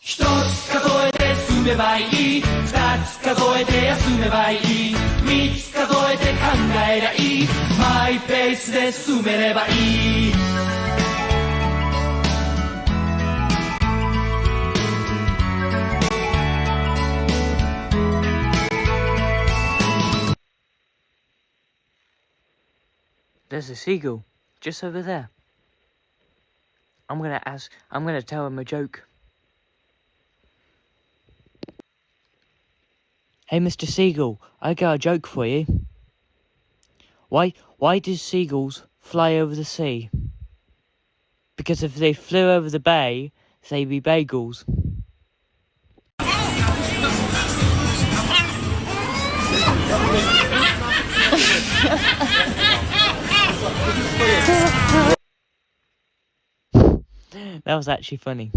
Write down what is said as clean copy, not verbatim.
一つ数えて進めばいい。二つ数えて休めばいい。三つ数えて考えりゃいい。マイペースで進めればいい。There's a seagull just over there. I'm gonna tell him a joke. Hey, Mr. Seagull, I got a joke for you. Why do seagulls fly over the sea? Because if they flew over the bay, they'd be bagels. That was actually funny.